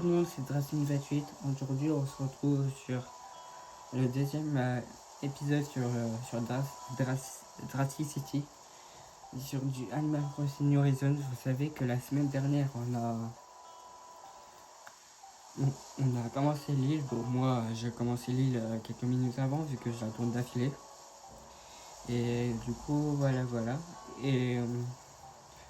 tout le monde, c'est Dracine28. Aujourd'hui, on se retrouve sur le deuxième épisode sur Dracicity, sur du Animal Crossing Horizons. Vous savez que la semaine dernière, on a commencé l'île. Bon, moi, j'ai commencé l'île quelques minutes avant, vu que je la tourne d'affilée. Et du coup, voilà. Et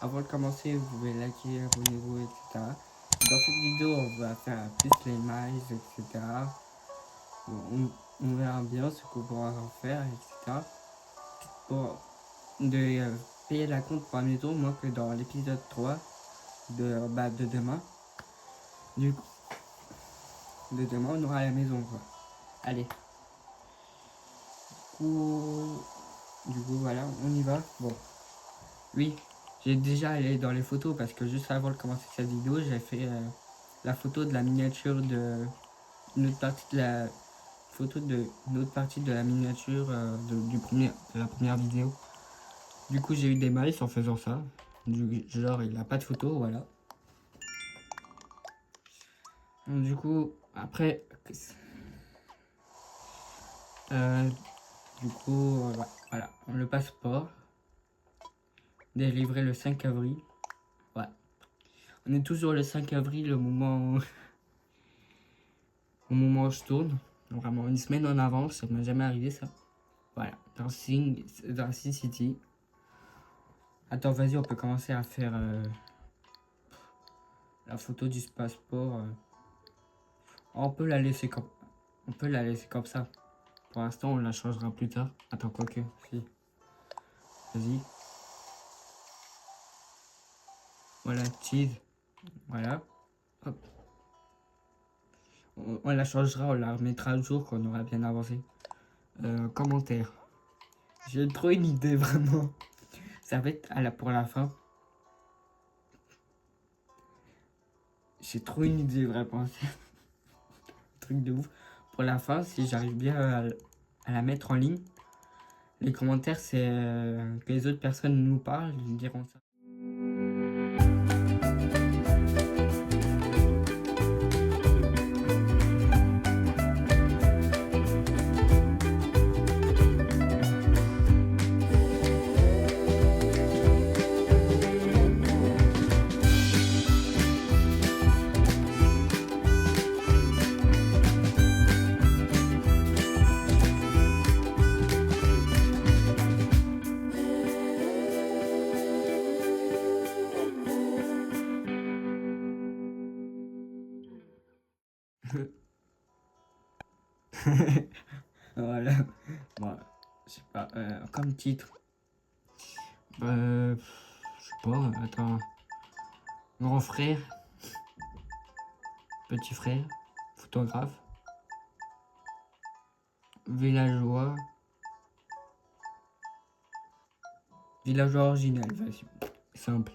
avant de commencer, vous pouvez liker, abonnez-vous, etc. Dans cette vidéo, on va faire plus les miles, etc. On verra bien ce qu'on pourra en faire, etc. Pour payer la compte pour la maison, moi que dans l'épisode 3 de demain. Du coup, de demain, on aura la maison, quoi. Allez. Du coup, voilà, on y va. Bon. Oui, j'ai déjà allé dans les photos parce que juste avant de commencer cette vidéo, j'ai fait la photo de la miniature de une autre partie de la photo de une autre partie de la miniature de la première vidéo. Du coup, j'ai eu des malices en faisant ça. Genre, il n'a pas de photo, voilà. Donc, du coup, après, voilà, le passeport délivré le 5 avril. Ouais. On est toujours le 5 avril au moment où je tourne. Vraiment une semaine en avance, ça m'est jamais arrivé ça. Voilà, dans City. Attends, vas-y, on peut commencer à faire la photo du passeport. On peut la laisser comme ça. Pour l'instant, on la changera plus tard. Attends, quoique, si. Vas-y. Voilà, cheese. Voilà. Hop. On la changera, on la remettra à jour quand on aura bien avancé. Commentaire. J'ai trop une idée, vraiment. Ça va être pour la fin. J'ai trop une idée, vraiment. Truc de ouf. Pour la fin, si j'arrive bien à la mettre en ligne, les commentaires, c'est que les autres personnes nous parlent, ils me diront ça. Voilà. Bon, je sais pas, comme titre. Je sais pas, attends. Grand frère. Petit frère. Photographe. Villageois. Villageois original, vas-y. Simple.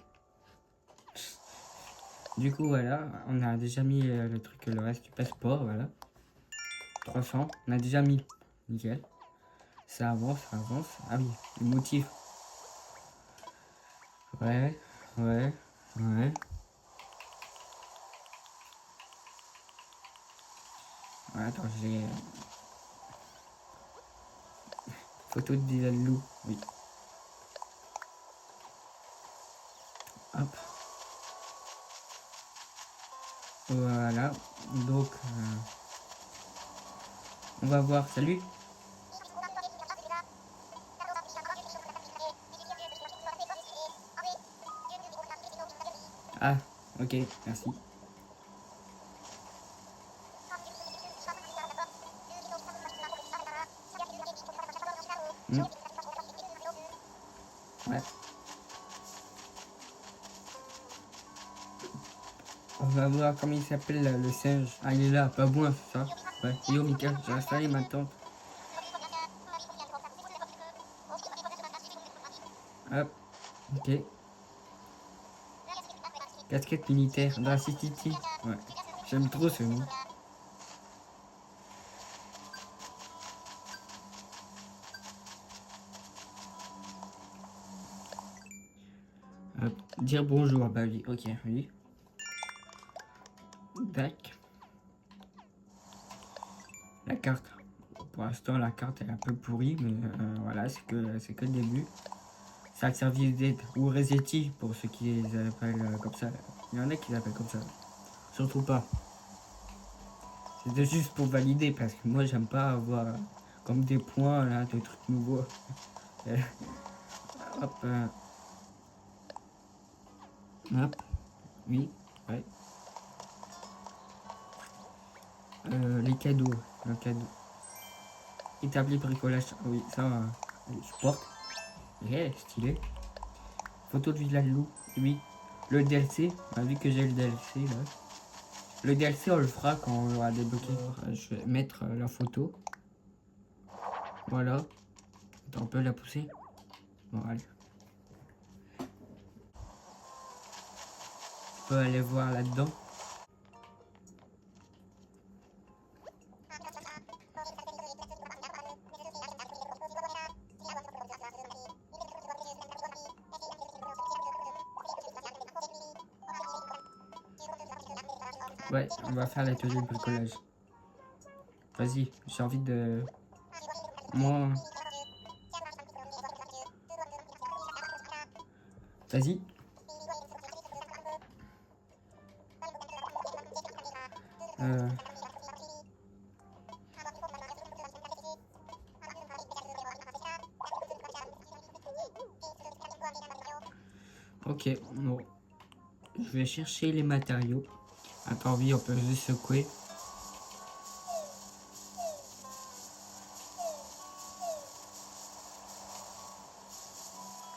Du coup, voilà, on a déjà mis le reste du passeport, voilà. 300, on a déjà mis. Nickel. Ça avance, ça avance. Ah oui, le motif. Ouais. Attends, j'ai... Photo de Dylan Lou, oui. Hop. Voilà. Donc, on va voir. Salut. Ah, ok, merci. Ouais. On va voir comment il s'appelle le singe. Ah, il est là, pas bon, c'est ça. Ouais. Yo, Mika, j'ai installé ma tente. Hop, ok. Casquette militaire, Dracicity. Ouais, j'aime trop ce nom. Hop, dire bonjour, bah oui, ok, oui. Tac. La carte. Pour l'instant, la carte est un peu pourrie, mais voilà, c'est que le début. C'est un service d'aide ou Resetti pour ceux qui les appellent comme ça. Il y en a qui l'appellent comme ça. Surtout pas. C'était juste pour valider parce que moi j'aime pas avoir comme des points là, des trucs nouveaux. Hop. Hop. Oui. Ouais. Les cadeaux. Le cadeau. Établi bricolage. Oui, ça, je porte. Yeah, stylé. Photo de village loup. Oui. Le DLC. Vu que j'ai le DLC là. Le DLC, on le fera quand on aura débloqué. Je vais mettre la photo. Voilà. Attends, on peut la pousser. Bon, allez. On peut aller voir là-dedans. Ouais, on va faire l'atelier de bricolage. Vas-y, j'ai envie de... Moi... Vas-y. Ok, bon. Je vais chercher les matériaux. Attends, oui, on peut juste secouer.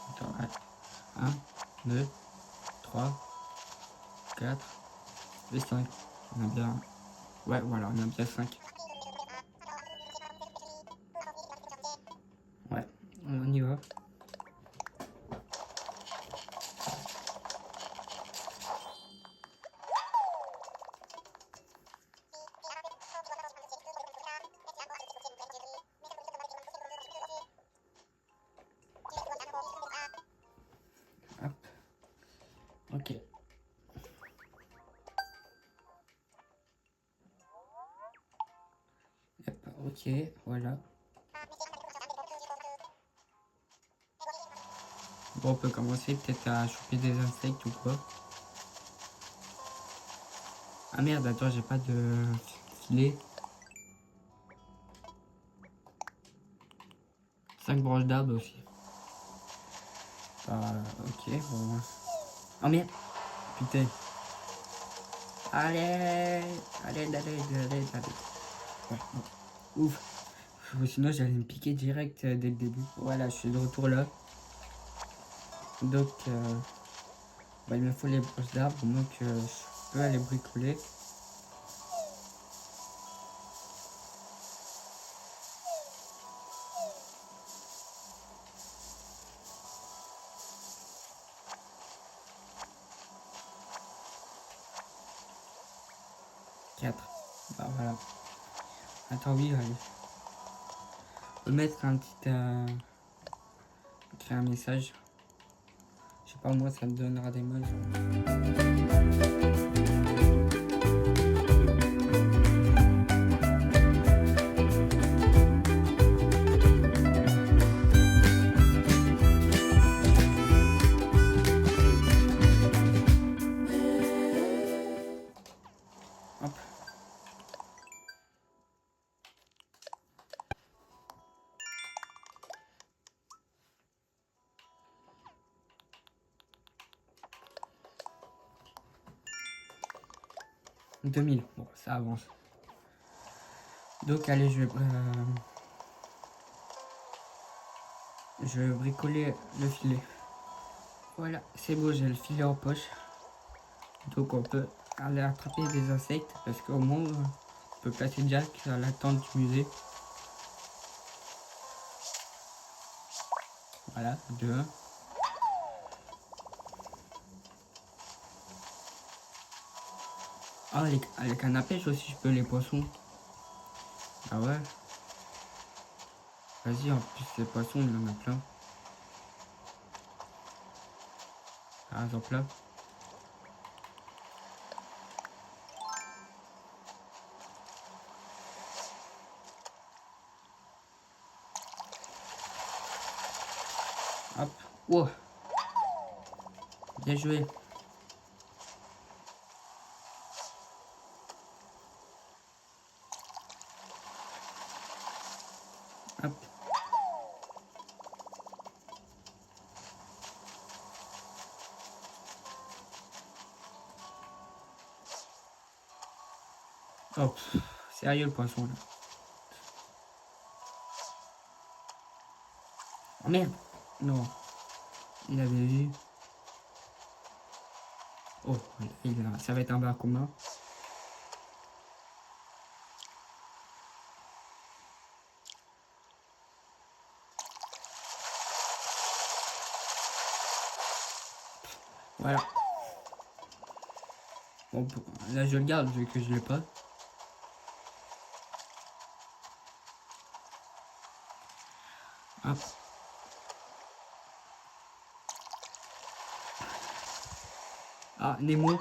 Attends, 1, 2, 3, 4 et 5. On a bien... Ouais, voilà, on a bien 5. Ouais, on y va. Hop. Ok. Hop, ok, voilà. Bon, on peut commencer peut-être à choper des insectes ou quoi. Ah merde, attends, j'ai pas de filet. 5 branches d'arbres aussi. Ok, bon. Oh merde. Putain. Allez. Ouais, bon. Ouf. Sinon, j'allais me piquer direct dès le début. Voilà, je suis de retour là. Donc, il me faut les branches d'arbres, donc je peux aller bricoler. Bah voilà. Attends, oui, allez. On peut mettre un petit... créer un message. Je sais pas, moi, ça me donnera des mots. Hop. 2000. Bon, ça avance. Donc, allez, je vais bricoler le filet. Voilà, c'est beau, j'ai le filet en poche. Donc, on peut aller attraper des insectes parce qu'au moins, on peut placer Jack à la tente du musée. Voilà, 2. Ah, les cannes à pêche aussi, je peux les poissons. Ah ouais. Vas-y, en plus, les poissons, il y en a plein. Par exemple là. Wow, bien joué. Hop. Oh, sérieux le poisson là. Oh merde. Non, il avait vu. Oh, ça va être un bar commun. Voilà. Bon, là je le garde vu que je l'ai pas. Hop. Ah, Nemo.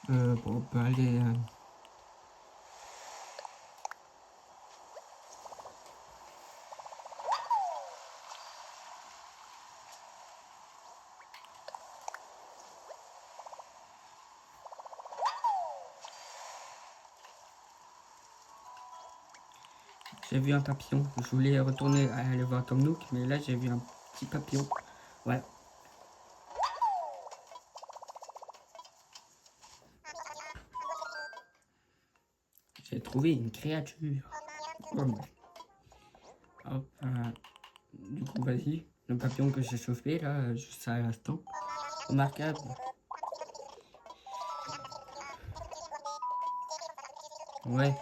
Bon, on peut aller... J'ai vu un papillon. Je voulais retourner aller voir Tom Nook, mais là j'ai vu un petit papillon. Voilà. J'ai trouvé une créature. Oh, hop, du coup, vas-y. Le papillon que j'ai chauffé là, juste à l'instant. Remarquable. Ouais.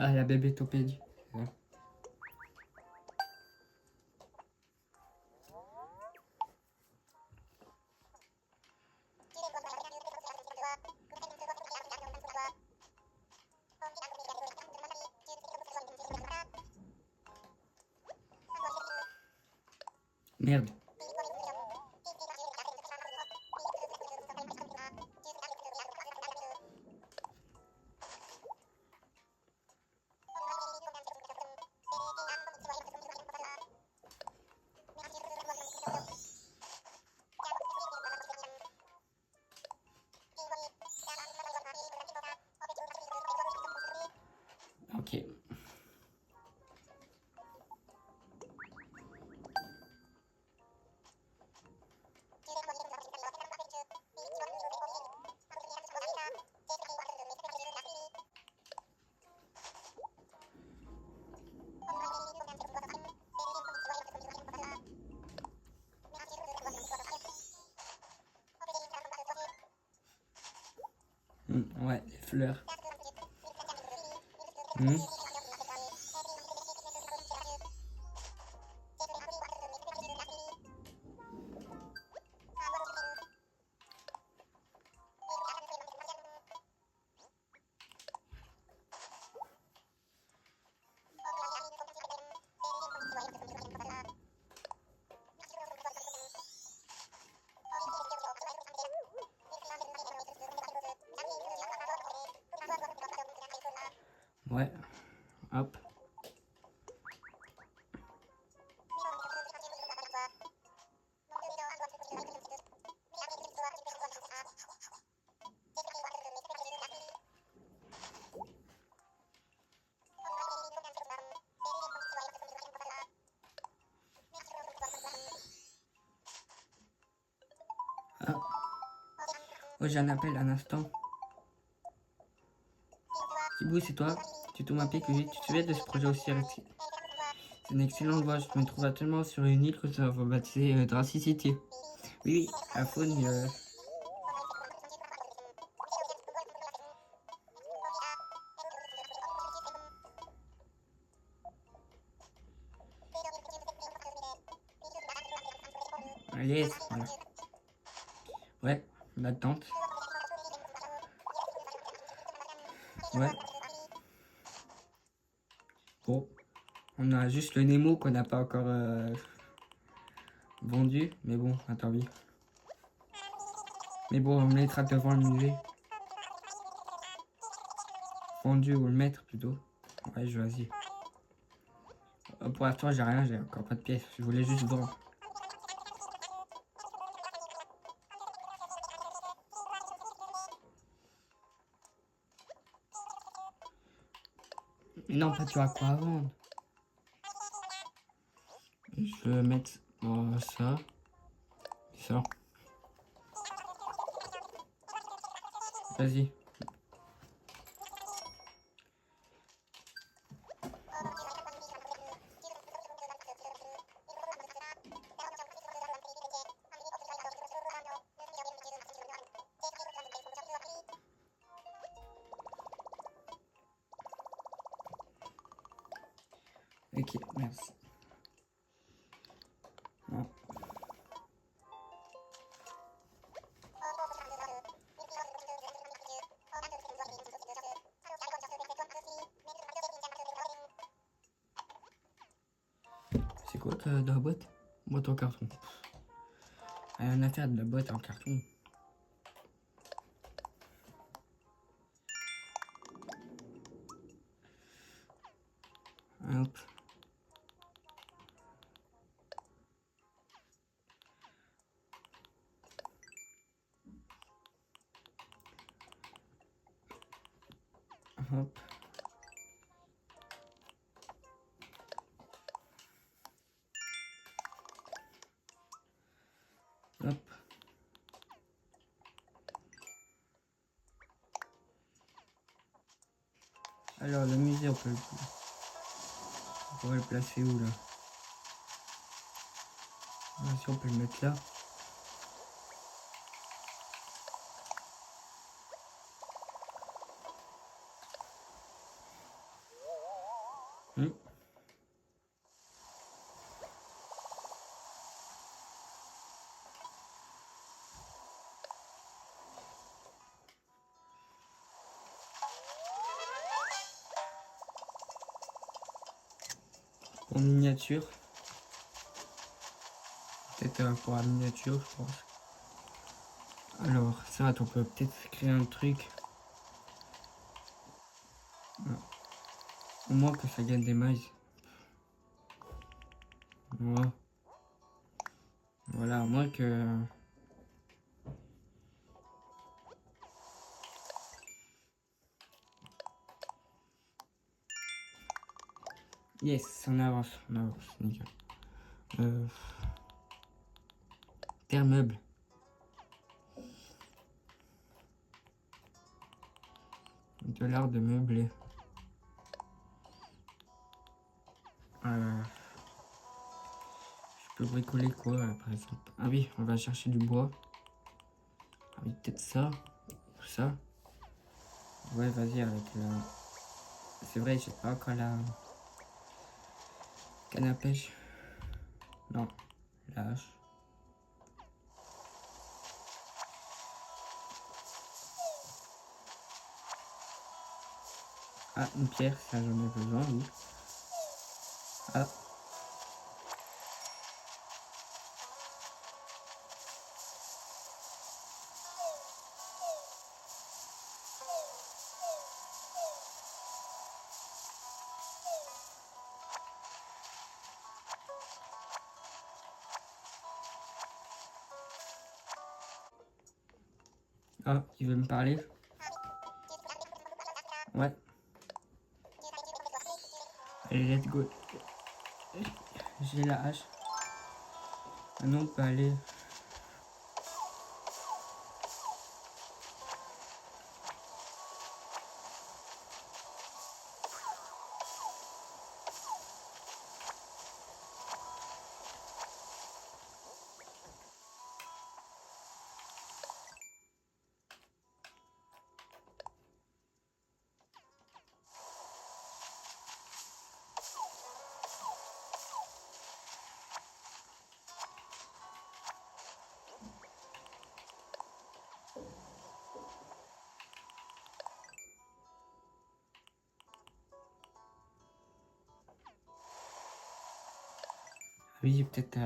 Ah, la bébé topédie. Ouais. Merde. Ok. Ouais, les fleurs. Ouais. Hop. Ah. Oh, j'ai un appel un instant. Kibou, c'est toi? Tu tombes un pic, oui. Tu te souviens de ce projet aussi arrêté? C'est une excellente voie. Je me trouve actuellement sur une île que ça va baptiser Dracy City. Oui, oui, à faune. Yes, voilà. Ouais, l'attente. Ouais. Bon. On a juste le Nemo qu'on n'a pas encore vendu. Mais bon, attends, oui. Mais bon, on le mettra devant le musée. Vendu ou le mettre plutôt. Ouais, je choisis. Pour l'instant, j'ai rien, j'ai encore pas de pièces. Je voulais juste vendre. Mais non, pas tu as quoi à vendre. Je vais mettre ça. Ça. Vas-y. Ok, merci. Non. C'est quoi dans la boîte? Boîte en carton. Rien à faire de la boîte en carton. Hop. Hop. Hop. Alors, le musée, on pourrait le placer où, là? Ah, si on peut le mettre là. Hmm. En miniature. Peut-être pour la miniature, je pense. Alors, ça, on peut peut-être créer un truc. Non. Au moins que ça gagne des mailles. Voilà. Voilà, au moins que... Yes, on avance, nickel. Terre meuble. De l'art de meubler. Je peux bricoler quoi, par exemple? Ah oui, on va chercher du bois. Ah oui, peut-être ça. Ou ça. Ouais, vas-y, avec la... C'est vrai, j'ai pas encore la... Canne à pêche. Non, la hache. Ah, une pierre, ça j'en ai besoin, oui. Ah. Ah, il veut me parler? Ouais. Allez, let's go. J'ai la hache. Maintenant, on peut aller... Oui, peut-être...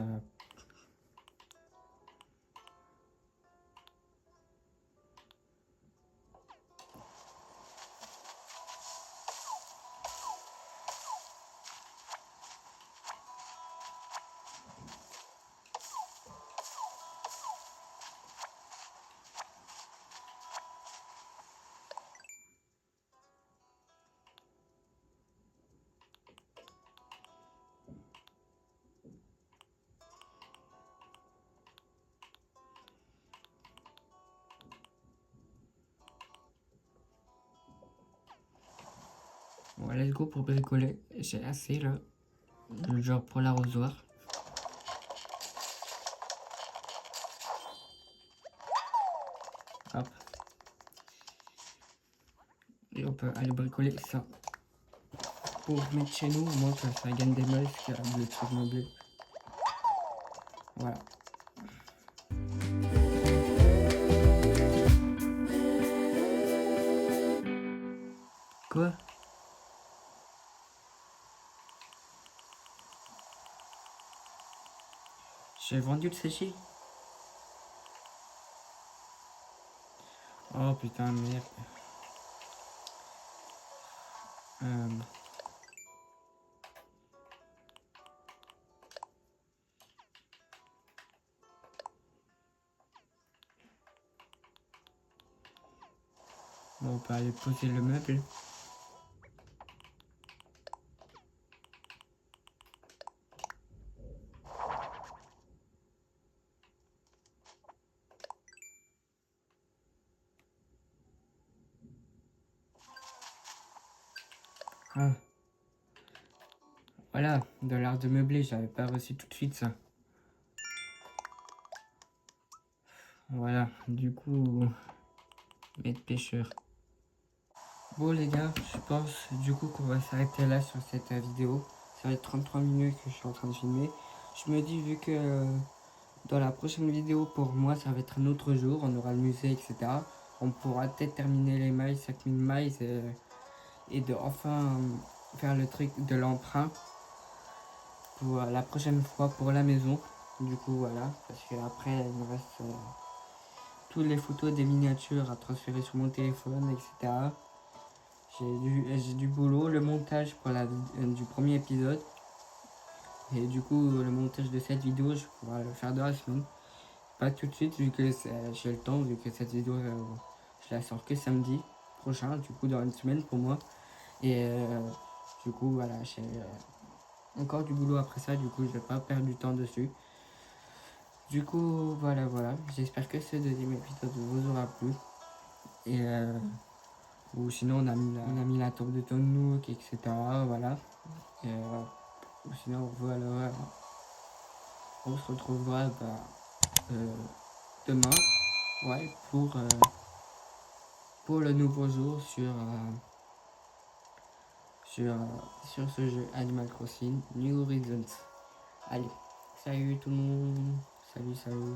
Bon, let's go pour bricoler. J'ai assez là. Genre pour l'arrosoir. Hop. Et on peut aller bricoler ça. Pour mettre chez nous, au moins que ça gagne des meubles, qu'il y a des trucs meublés. Voilà. Quoi? J'ai vendu le séché? Oh putain, merde. Bon, on peut aller poser le meuble. Ah. Voilà, de l'art de meubler, j'avais pas reçu tout de suite ça. Voilà, du coup, mettre pêcheur. Bon les gars, je pense du coup qu'on va s'arrêter là sur cette vidéo. Ça va être 33 minutes que je suis en train de filmer. Je me dis vu que dans la prochaine vidéo pour moi ça va être un autre jour, on aura le musée etc. On pourra peut-être terminer les mailles, 5000 mailles et de enfin faire le truc de l'emprunt pour la prochaine fois pour la maison. Du coup voilà, parce que après il me reste toutes les photos des miniatures à transférer sur mon téléphone etc. J'ai du boulot, le montage pour du premier épisode. Et du coup, le montage de cette vidéo, je pourrais le faire dans la semaine. Pas tout de suite, vu que j'ai le temps, vu que cette vidéo, je la sors que samedi prochain, du coup, dans une semaine pour moi. Et du coup, voilà, j'ai encore du boulot après ça, du coup, je vais pas perdre du temps dessus. Du coup, voilà, voilà. J'espère que ce deuxième épisode vous aura plu. Et ou sinon, on a mis la tombe de Tom Nook, etc. Voilà. Et, ou sinon, voilà, on se retrouvera demain ouais, pour le nouveau jour sur ce jeu Animal Crossing New Horizons. Allez, salut tout le monde. Salut, salut.